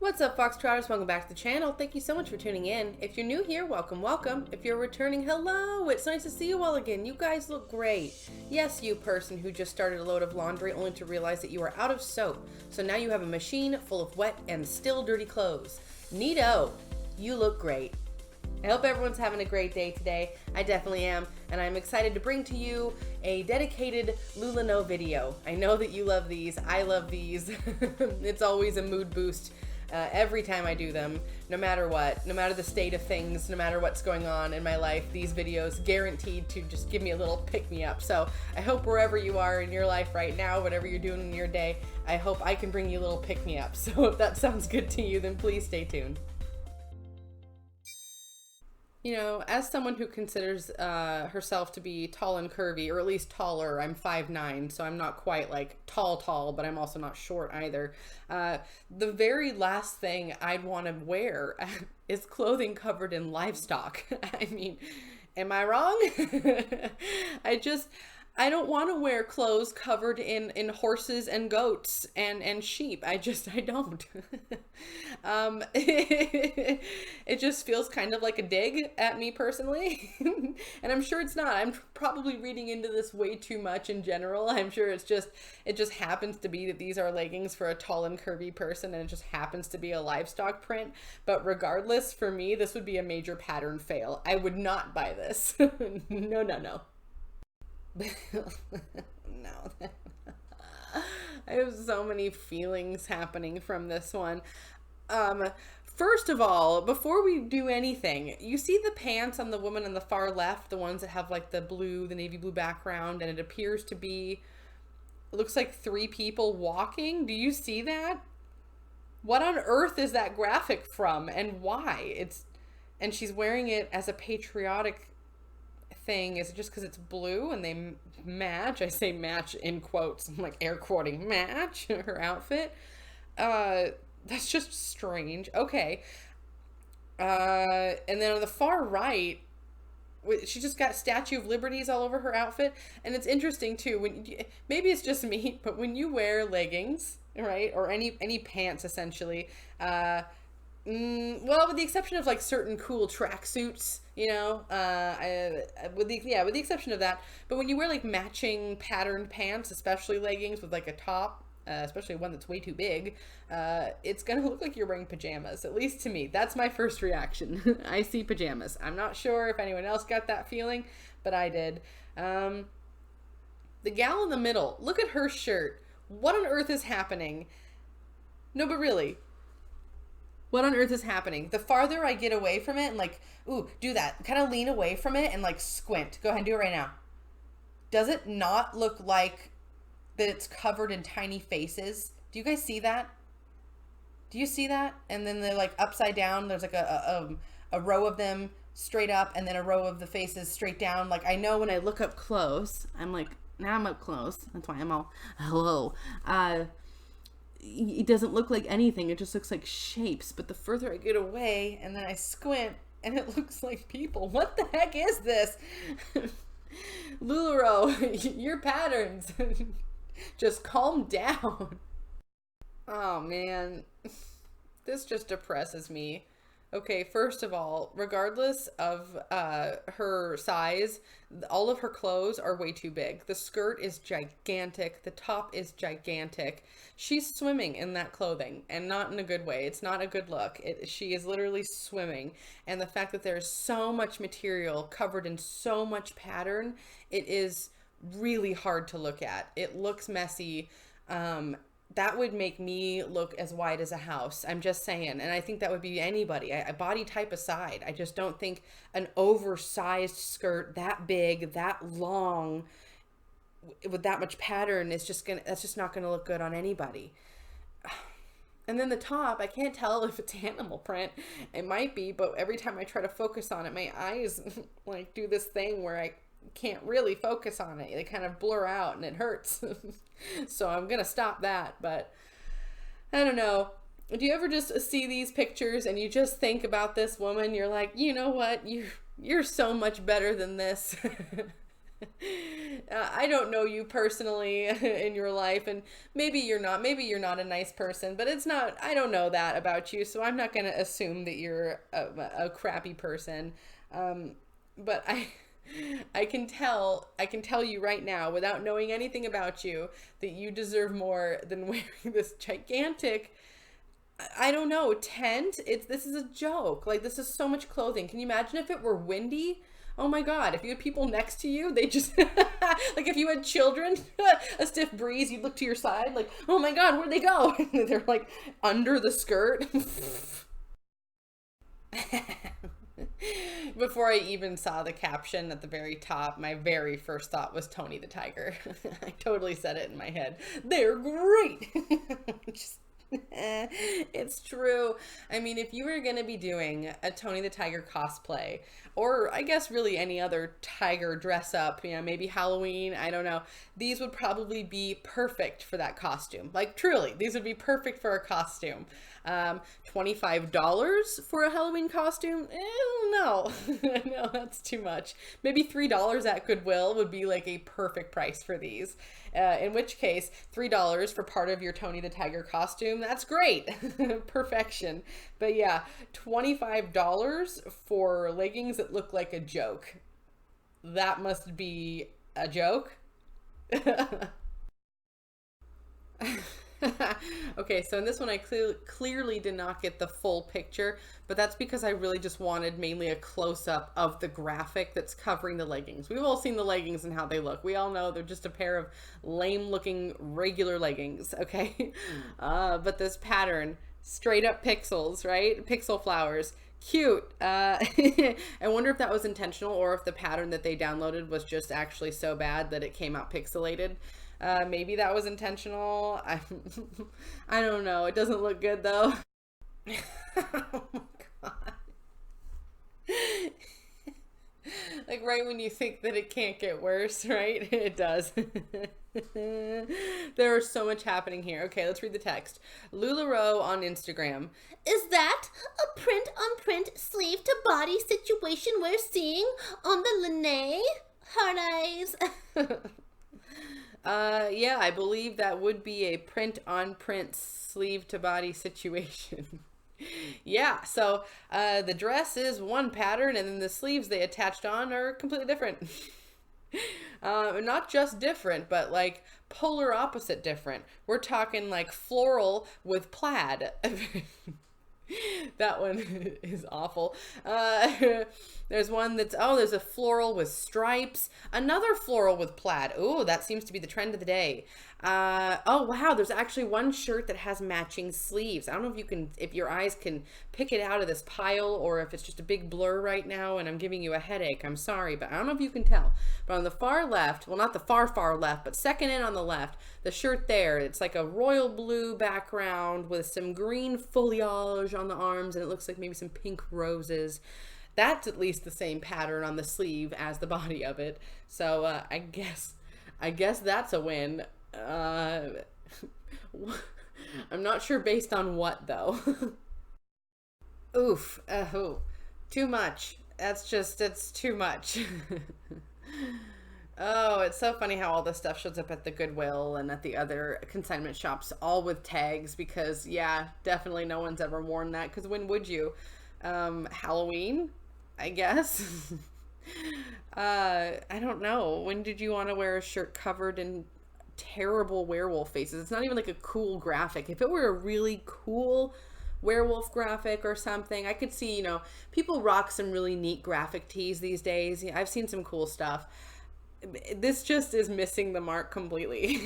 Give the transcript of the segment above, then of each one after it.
What's up, Foxtrotters? Welcome back to the channel. Thank you so much for tuning in. If you're new here, welcome, welcome. If you're returning, hello. It's nice to see you all again. You guys look great. Yes, you person who just started a load of laundry only to realize that you are out of soap. So now you have a machine full of wet and still dirty clothes. Neato. You look great. I hope everyone's having a great day today. I definitely am, and I'm excited to bring to you a dedicated LuLaNo video. I know that you love these. I love these. It's always a mood boost every time I do them, no matter what, no matter the state of things, no matter what's going on in my life. These videos guaranteed to just give me a little pick-me-up. So I hope wherever you are in your life right now, whatever you're doing in your day, I hope I can bring you a little pick-me-up. So if that sounds good to you, then please stay tuned. You know, as someone who considers herself to be tall and curvy, or at least taller, I'm 5'9", so I'm not quite like tall, but I'm also not short either. The very last thing I'd want to wear is clothing covered in livestock. I mean, am I wrong? I don't want to wear clothes covered in horses and goats and sheep. I don't. It just feels kind of like a dig at me personally. And I'm sure it's not. I'm probably reading into this way too much in general. I'm sure it just happens to be that these are leggings for a tall and curvy person, and it just happens to be a livestock print. But regardless, for me, this would be a major pattern fail. I would not buy this. No. No. I have so many feelings happening from this one. First of all, before we do anything, you see the pants on the woman on the far left, the ones that have like the navy blue background, and it appears to be, it looks like 3 people walking. Do you see that? What on earth is that graphic from, and why? And she's wearing it as a patriotic thing. Is it just because it's blue and they match? I say match in quotes. I'm like air quoting match her outfit. That's just strange. Okay. And then on the far right, she just got Statue of Liberties all over her outfit. And it's interesting too, maybe it's just me, but when you wear leggings, right, or any pants essentially, well, with the exception of like certain cool tracksuits, you know, with the exception of that. But when you wear like matching patterned pants, especially leggings with like a top, especially one that's way too big, it's gonna look like you're wearing pajamas. At least to me, that's my first reaction. I see pajamas. I'm not sure if anyone else got that feeling, but I did. The gal in the middle, look at her shirt. What on earth is happening? No, but really, what on earth is happening? The farther I get away from it and like, ooh, do that. Kind of lean away from it and like squint. Go ahead and do it right now. Does it not look like that it's covered in tiny faces? Do you guys see that? Do you see that? And then they're like upside down. There's like a row of them straight up and then a row of the faces straight down. Like I know when I look up close, I'm like, now I'm up close. That's why I'm all, hello. It doesn't look like anything. It just looks like shapes. But the further I get away and then I squint and it looks like people. What the heck is this? LuLaNo, your patterns. Just calm down. Oh man, this just depresses me. Okay, first of all, regardless of her size, all of her clothes are way too big. The skirt is gigantic. The top is gigantic. She's swimming in that clothing, and not in a good way. It's not a good look. She is literally swimming. And the fact that there's so much material covered in so much pattern, it is really hard to look at. It looks messy. That would make me look as wide as a house. I'm just saying. And I think that would be anybody. Body type aside, I just don't think an oversized skirt that big, that long, with that much pattern that's just not gonna look good on anybody. And then the top, I can't tell if it's animal print. It might be, but every time I try to focus on it, my eyes like do this thing where I can't really focus on it. They kind of blur out and it hurts. So I'm gonna stop that. But I don't know, do you ever just see these pictures and you just think about this woman? You're like, you know what, you're so much better than this. I don't know you personally in your life, and maybe you're not a nice person, but it's not, I don't know that about you, so I'm not going to assume that you're a crappy person. But I can tell you right now, without knowing anything about you, that you deserve more than wearing this gigantic, I don't know, tent. This is a joke. Like, this is so much clothing. Can you imagine if it were windy? Oh my God, if you had people next to you, they just, like if you had children, a stiff breeze, you'd look to your side, like, oh my God, where'd they go? They're like under the skirt. Before I even saw the caption at the very top, my very first thought was Tony the Tiger. I totally said it in my head. They're great. Just, it's true. I mean, if you were going to be doing a Tony the Tiger cosplay, or I guess really any other tiger dress up, you know, maybe Halloween, I don't know, these would probably be perfect for that costume. Like, truly, these would be perfect for a costume. $25 for a Halloween costume? No, no, that's too much. Maybe $3 at Goodwill would be like a perfect price for these. In which case, $3 for part of your Tony the Tiger costume, that's great. Perfection. But yeah, $25 for leggings that look like a joke. That must be a joke. Okay, so in this one I clearly did not get the full picture, but that's because I really just wanted mainly a close-up of the graphic that's covering the leggings. We've all seen the leggings and how they look. We all know they're just a pair of lame-looking regular leggings, okay? But this pattern, straight up pixels, right? Pixel flowers. Cute. I wonder if that was intentional or if the pattern that they downloaded was just actually so bad that it came out pixelated. Maybe that was intentional. I don't know. It doesn't look good though. Oh my God. Like right when you think that it can't get worse, right? It does. There is so much happening here. Okay, let's read the text. LuLaNo on Instagram. Is that a print-on-print sleeve-to-body situation we're seeing on the LuLaNo? Hard eyes. Yeah, I believe that would be a print-on-print sleeve-to-body situation. Yeah, so the dress is one pattern, and then the sleeves they attached on are completely different. Not just different, but like polar opposite different. We're talking like floral with plaid. That one is awful. There's one that's, oh, there's a floral with stripes. Another floral with plaid. Ooh, that seems to be the trend of the day. Oh, wow, there's actually one shirt that has matching sleeves. I don't know if you can, if your eyes can pick it out of this pile or if it's just a big blur right now and I'm giving you a headache. I'm sorry, but I don't know if you can tell. But on the far left, well, not the far left, but second in on the left, the shirt there, it's like a royal blue background with some green foliage on the arms and it looks like maybe some pink roses. That's at least the same pattern on the sleeve as the body of it. So I guess that's a win. I'm not sure based on what though. Oof. Too much. It's too much. Oh, it's so funny how all this stuff shows up at the Goodwill and at the other consignment shops, all with tags, because yeah, definitely no one's ever worn that, because when would you? Halloween, I guess. I don't know. When did you want to wear a shirt covered in terrible werewolf faces? It's not even like a cool graphic. If it were a really cool werewolf graphic or something, I could see, you know, people rock some really neat graphic tees these days. I've seen some cool stuff. This just is missing the mark completely.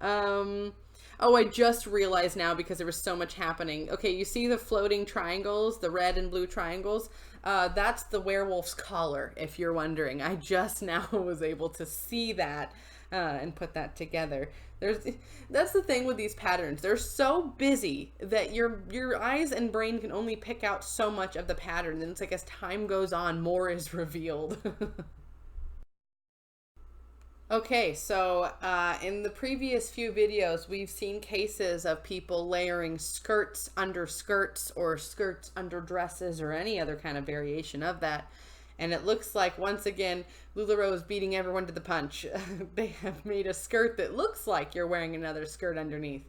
Oh, I just realized now because there was so much happening. Okay, you see the floating triangles, the red and blue triangles? That's the werewolf's collar, if you're wondering. I just now was able to see that and put that together. That's the thing with these patterns. They're so busy that your eyes and brain can only pick out so much of the pattern. And it's like as time goes on, more is revealed. Okay, so in the previous few videos, we've seen cases of people layering skirts under skirts or skirts under dresses or any other kind of variation of that. And it looks like, once again, LuLaNo is beating everyone to the punch. They have made a skirt that looks like you're wearing another skirt underneath.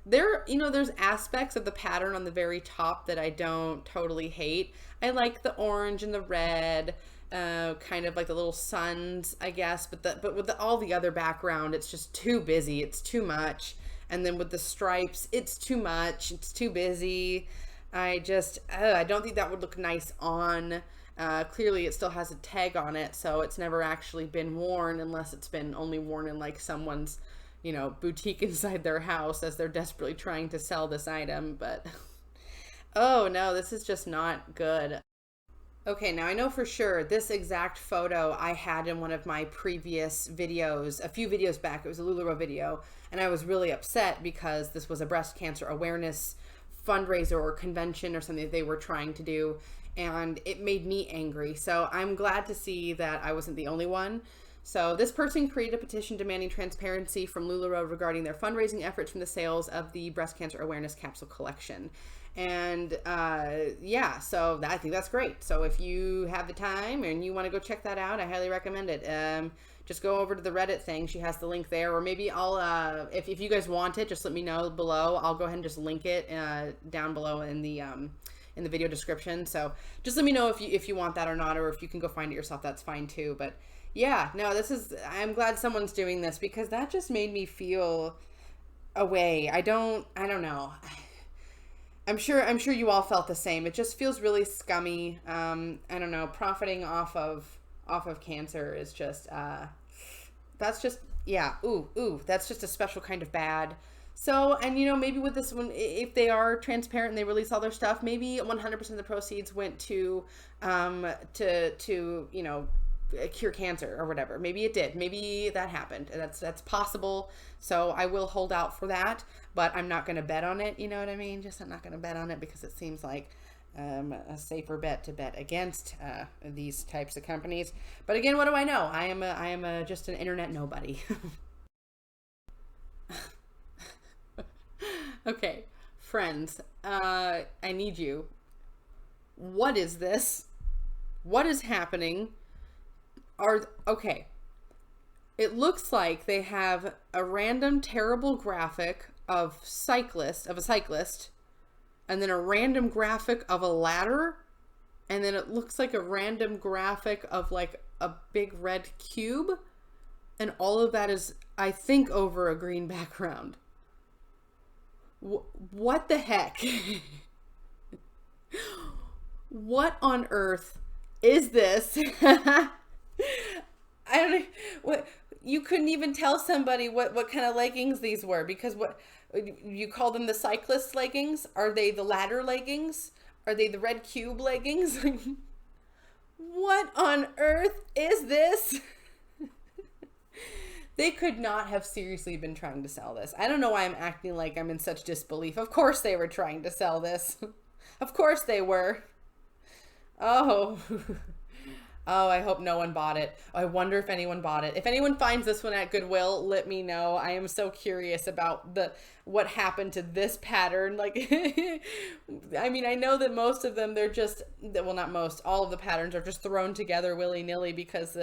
There's aspects of the pattern on the very top that I don't totally hate. I like the orange and the red, kind of like the little suns, I guess. But with all the other background, it's just too busy. It's too much. And then with the stripes, it's too much. It's too busy. I don't think that would look nice on. Clearly, it still has a tag on it, so it's never actually been worn unless it's been only worn in like someone's, boutique inside their house as they're desperately trying to sell this item. But oh no, this is just not good. Okay, now I know for sure this exact photo I had in one of my previous videos, a few videos back. It was a LuLaNo video, and I was really upset because this was a breast cancer awareness fundraiser or convention or something that they were trying to do, and it made me angry. So I'm glad to see that I wasn't the only one. So this person created a petition demanding transparency from LuLaNo regarding their fundraising efforts from the sales of the breast cancer awareness capsule collection. And yeah, so I think that's great. So if you have the time and you want to go check that out, I highly recommend it. Just go over to the Reddit thing. She has the link there, or maybe I'll, if you guys want it, just let me know below. I'll go ahead and just link it down below in the video description. So just let me know if you want that or not, or if you can go find it yourself, that's fine too. But yeah, no, I'm glad someone's doing this, because that just made me feel a way. I don't know. I'm sure you all felt the same. It just feels really scummy. I don't know, profiting off of cancer is just, that's just, yeah, that's just a special kind of bad. So, and maybe with this one, if they are transparent and they release all their stuff, maybe 100% of the proceeds went to cure cancer or whatever. Maybe it did. Maybe that happened. That's possible. So I will hold out for that, but I'm not going to bet on it. You know what I mean? Just, I'm not going to bet on it, because it seems like a safer bet to bet against these types of companies. But again, what do I know? I am just an internet nobody. Okay, friends, I need you. What is this? What is happening? Okay. It looks like they have a random terrible graphic of a cyclist, and then a random graphic of a ladder, and then it looks like a random graphic of like a big red cube, and all of that is, I think, over a green background. What the heck? What on earth is this? I don't know. What, you couldn't even tell somebody what kind of leggings these were, because what you call them, the Cyclists Leggings? Are they the ladder leggings? Are they the red cube leggings? What on earth is this? They could not have seriously been trying to sell this. I don't know why I'm acting like I'm in such disbelief. Of course they were trying to sell this. Of course they were. Oh. Oh, I hope no one bought it. I wonder if anyone bought it. If anyone finds this one at Goodwill, let me know. I am so curious about what happened to this pattern. Like, I mean, I know that most of them, they're just, well, not most, all of the patterns are just thrown together willy-nilly, because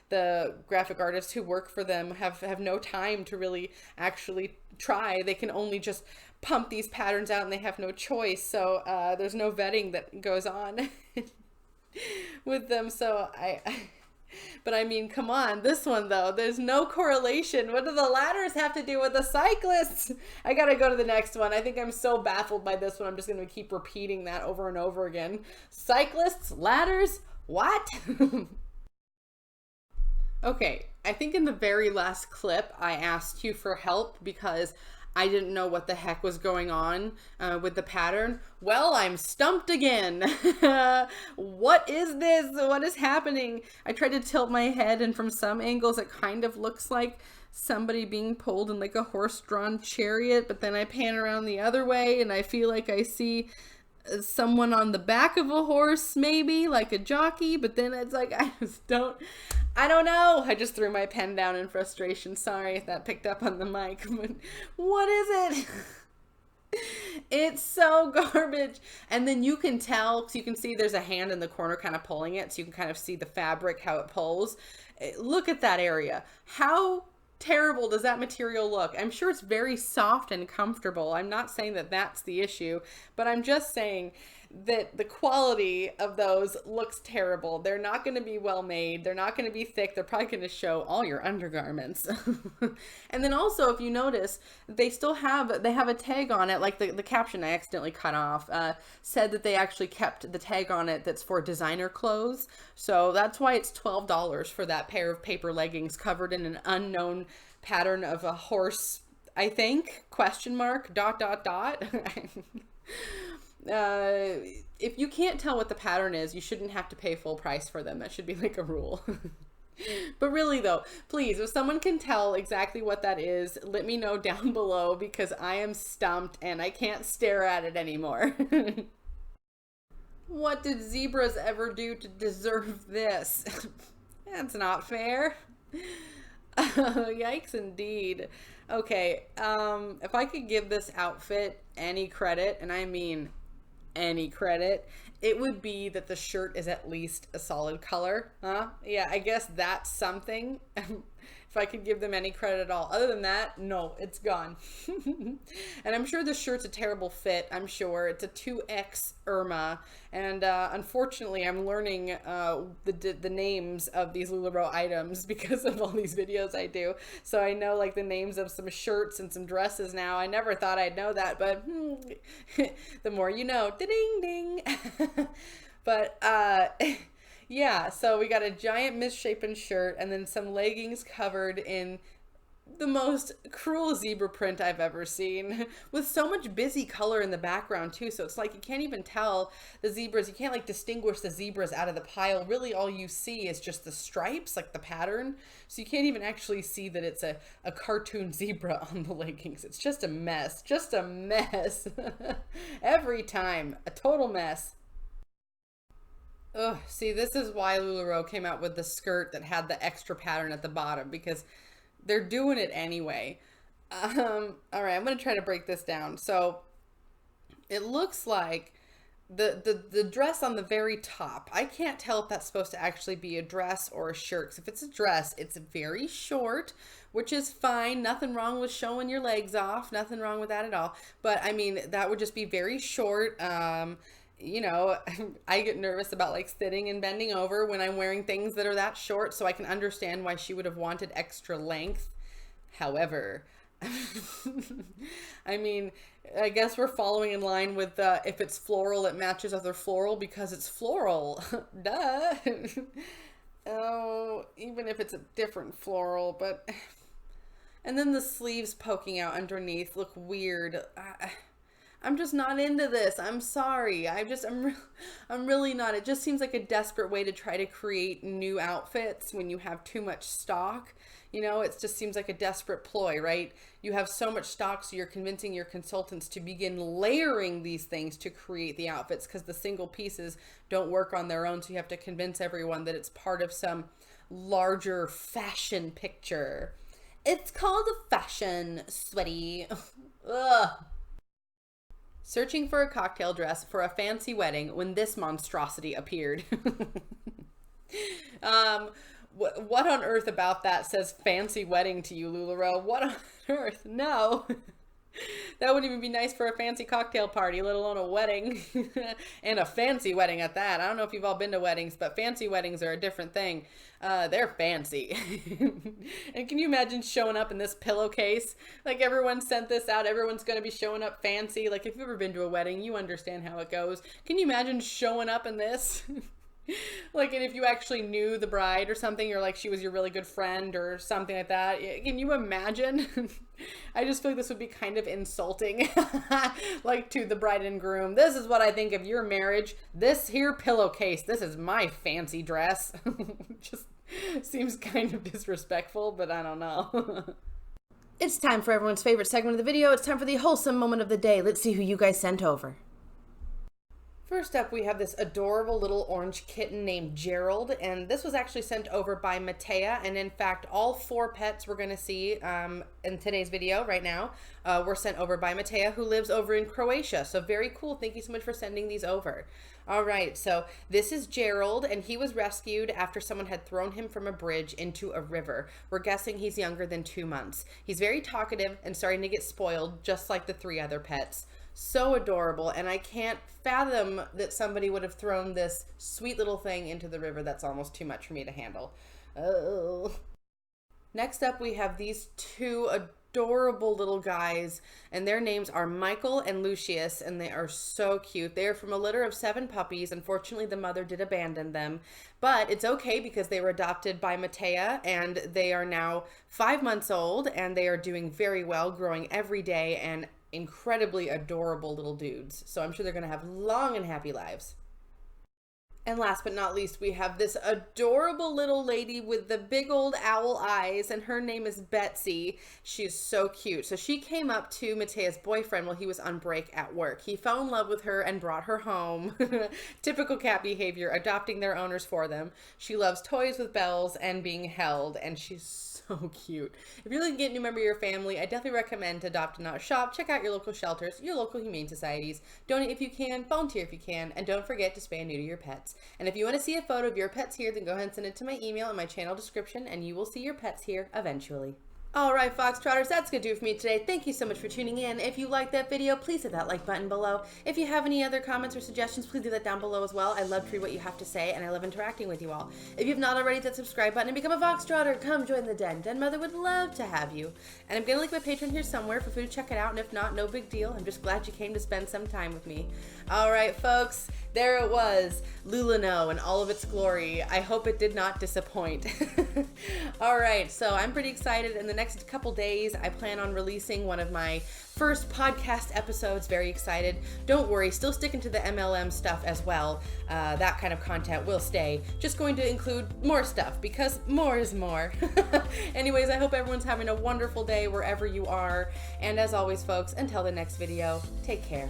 the graphic artists who work for them have no time to really actually try. They can only just pump these patterns out, and they have no choice. So there's no vetting that goes on with them. So but I mean, come on, this one though, there's no correlation. What do the ladders have to do with the cyclists? I gotta go to the next one. I think I'm so baffled by this one, I'm just gonna keep repeating that over and over again. Cyclists, ladders, what? Okay, I think in the very last clip I asked you for help because I didn't know what the heck was going on with the pattern. Well, I'm stumped again. What is this? What is happening? I tried to tilt my head, and from some angles it kind of looks like somebody being pulled in like a horse-drawn chariot, but then I pan around the other way and I feel like I see someone on the back of a horse, maybe like a jockey, but then it's like I don't know. I just threw my pen down in frustration. Sorry if that picked up on the mic, but what is it? It's so garbage. And then you can tell, so you can see there's a hand in the corner kind of pulling it, so you can kind of see the fabric, how it pulls. Look at that area. How terrible does that material look? I'm sure it's very soft and comfortable. I'm not saying that that's the issue, but I'm just saying that the quality of those looks terrible. They're not going to be well made. They're not going to be thick. They're probably going to show all your undergarments. And then also, if you notice, they have a tag on it, like the caption I accidentally cut off said that they actually kept the tag on it that's for designer clothes. So that's why it's $12 for that pair of paper leggings covered in an unknown pattern of a horse, I think, question mark, ... If you can't tell what the pattern is, you shouldn't have to pay full price for them. That should be like a rule. But really though, please, if someone can tell exactly what that is, let me know down below, because I am stumped and I can't stare at it anymore. What did zebras ever do to deserve this? That's not fair. Yikes indeed. Okay, if I could give this outfit any credit, and I mean any credit, it would be that the shirt is at least a solid color. Yeah, I guess that's something. If I could give them any credit at all. Other than that, no, it's gone. And I'm sure the shirt's a terrible fit. I'm sure it's a 2X Irma. And unfortunately, I'm learning the names of these LuLaNo items because of all these videos I do. So I know like the names of some shirts and some dresses now. I never thought I'd know that, but the more you know. Ding ding. But yeah, so we got a giant misshapen shirt and then some leggings covered in the most cruel zebra print I've ever seen, with so much busy color in the background too. So it's like you can't even tell the zebras. You can't like distinguish the zebras out of the pile. Really all you see is just the stripes, like the pattern. So you can't even actually see that it's a cartoon zebra on the leggings. It's just a mess. Just a mess. Every time. A total mess. Ugh, see, this is why LuLaNo came out with the skirt that had the extra pattern at the bottom, because they're doing it anyway. All right, I'm going to try to break this down. So it looks like the dress on the very top, I can't tell if that's supposed to actually be a dress or a shirt. 'Cause if it's a dress, it's very short, which is fine. Nothing wrong with showing your legs off. Nothing wrong with that at all. But I mean, that would just be very short. You know, I get nervous about like sitting and bending over when I'm wearing things that are that short, so I can understand why she would have wanted extra length. However, I mean, I guess we're following in line with if it's floral, it matches other floral because it's floral. Duh. Oh, even if it's a different floral, but... And then the sleeves poking out underneath look weird. I'm just not into this. I'm sorry. I'm really not. It just seems like a desperate way to try to create new outfits when you have too much stock. You know, it just seems like a desperate ploy, right? You have so much stock, so you're convincing your consultants to begin layering these things to create the outfits, because the single pieces don't work on their own. So you have to convince everyone that it's part of some larger fashion picture. It's called a fashion, sweaty. Ugh. Searching for a cocktail dress for a fancy wedding when this monstrosity appeared. What on earth about that says fancy wedding to you, LuLaNo? What on earth? No. That wouldn't even be nice for a fancy cocktail party, let alone a wedding. And a fancy wedding at that. I don't know if you've all been to weddings, but fancy weddings are a different thing. They're fancy. And can you imagine showing up in this pillowcase? Like, everyone sent this out. Everyone's going to be showing up fancy. Like, if you've ever been to a wedding, you understand how it goes. Can you imagine showing up in this? Like, and if you actually knew the bride or something, or like she was your really good friend or something like that, can you imagine? I just feel like this would be kind of insulting, like, to the bride and groom. This is what I think of your marriage. This here pillowcase. This is my fancy dress. Just seems kind of disrespectful, but I don't know. It's time for everyone's favorite segment of the video. It's time for the wholesome moment of the day. Let's see who you guys sent over. First up, we have this adorable little orange kitten named Gerald, and this was actually sent over by Matea, and in fact, all 4 pets we're going to see in today's video right now were sent over by Matea, who lives over in Croatia, so very cool. Thank you so much for sending these over. All right, so this is Gerald, and he was rescued after someone had thrown him from a bridge into a river. We're guessing he's younger than 2 months. He's very talkative and starting to get spoiled, just like the 3 other pets. So adorable, and I can't fathom that somebody would have thrown this sweet little thing into the river. That's almost too much for me to handle. Oh. Next up, we have these 2 adorable little guys, and their names are Michael and Lucius, and they are so cute. They are from a litter of 7 puppies. Unfortunately, the mother did abandon them, but it's okay because they were adopted by Matea, and they are now 5 months old, and they are doing very well, growing every day, and incredibly adorable little dudes. So I'm sure they're going to have long and happy lives. And last but not least, we have this adorable little lady with the big old owl eyes, and her name is Betsy. She's so cute. So she came up to Matea's boyfriend while he was on break at work. He fell in love with her and brought her home. Typical cat behavior, adopting their owners for them. She loves toys with bells and being held, and she's so cute. If you're looking to get a new member of your family, I definitely recommend to adopt and not shop. Check out your local shelters, your local humane societies. Donate if you can, volunteer if you can, and don't forget to spay and neuter your pets. And if you want to see a photo of your pets here, then go ahead and send it to my email in my channel description, and you will see your pets here eventually. All right, Foxtrotters, that's going to do it for me today. Thank you so much for tuning in. If you liked that video, please hit that like button below. If you have any other comments or suggestions, please do that down below as well. I love to read what you have to say, and I love interacting with you all. If you've not already, hit that subscribe button and become a Foxtrotter. Come join the den. Den Mother would love to have you. And I'm going to link my Patreon here somewhere for food to check it out, and if not, no big deal. I'm just glad you came to spend some time with me. All right, folks, there it was, LuLaNo in all of its glory. I hope it did not disappoint. All right, so I'm pretty excited. In the next couple days, I plan on releasing one of my first podcast episodes. Very excited. Don't worry, still sticking to the MLM stuff as well. That kind of content will stay. Just going to include more stuff because more is more. Anyways, I hope everyone's having a wonderful day wherever you are. And as always, folks, until the next video, take care.